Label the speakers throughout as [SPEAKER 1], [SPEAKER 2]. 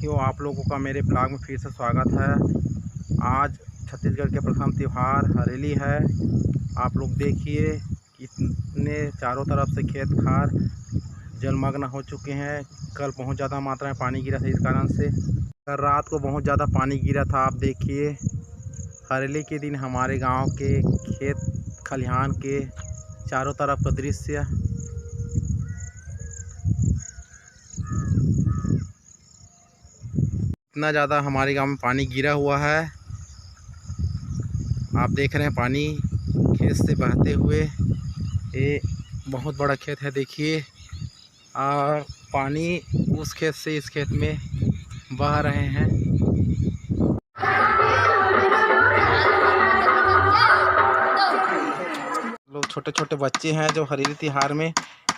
[SPEAKER 1] साथियों, आप लोगों का मेरे ब्लॉग में फिर से स्वागत है। आज छत्तीसगढ़ के प्रथम त्यौहार हरेली है। आप लोग देखिए कितने चारों तरफ से खेत खार जलमग्न हो चुके हैं। कल बहुत ज़्यादा मात्रा में पानी गिरा था, इस कारण से कल रात को बहुत ज़्यादा पानी गिरा था। आप देखिए हरेली के दिन हमारे गांव के खेत खलिहान के चारों तरफ का दृश्य। इतना ज़्यादा हमारे गांव में पानी गिरा हुआ है। आप देख रहे हैं पानी खेत से बहते हुए। ये बहुत बड़ा खेत है, देखिए, और पानी उस खेत से इस खेत में बह रहे हैं। लोग छोटे छोटे बच्चे हैं जो हरेली त्योहार में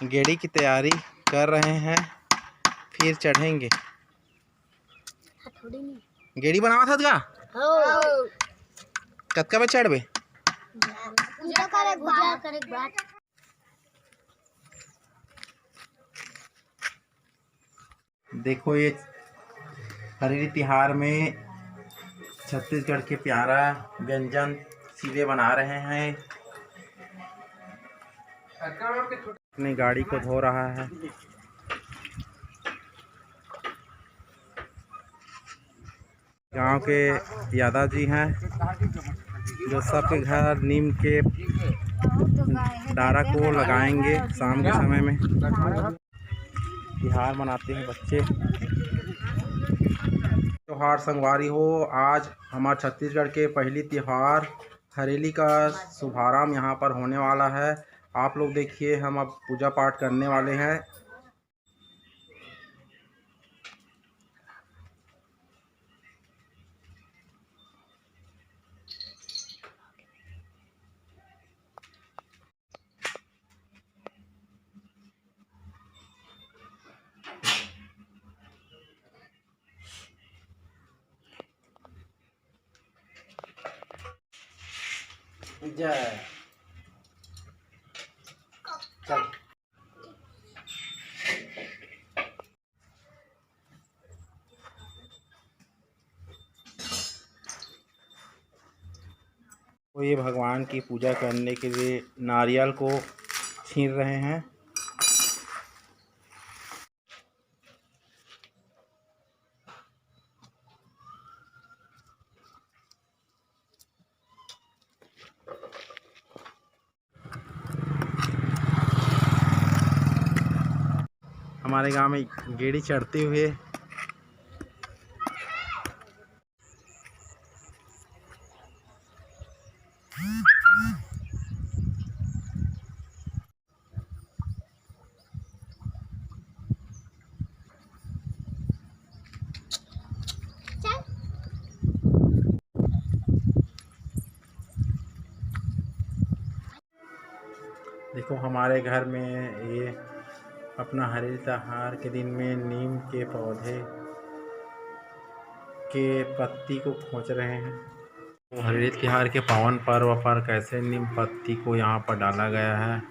[SPEAKER 1] गेड़ी की तैयारी कर रहे हैं, फिर चढ़ेंगे। गेड़ी बनावा था क्या? कतका में चढ़बे? देखो, ये हरेली त्योहार में छत्तीसगढ़ के प्यारा व्यंजन सीधे बना रहे हैं। अपनी गाड़ी को धो रहा है। गांव के दादाजी हैं जो सबके घर नीम के डारा को लगाएंगे शाम के समय में। त्योहार मनाते हैं बच्चे। त्योहार संगवारी हो, आज हमारे छत्तीसगढ़ के पहली त्योहार हरेली का शुभारंभ यहाँ पर होने वाला है। आप लोग देखिए, हम अब पूजा पाठ करने वाले हैं। जय चल। तो ये भगवान की पूजा करने के लिए नारियल को छीन रहे हैं। हमारे गांव में गेड़ी चढ़ते हुए देखो, हमारे घर में ये अपना हरेली त्योहार के दिन में नीम के पौधे के पत्ती को खोज रहे हैं। तो हरेली त्योहार के पावन पर्व पर कैसे नीम पत्ती को यहाँ पर डाला गया है।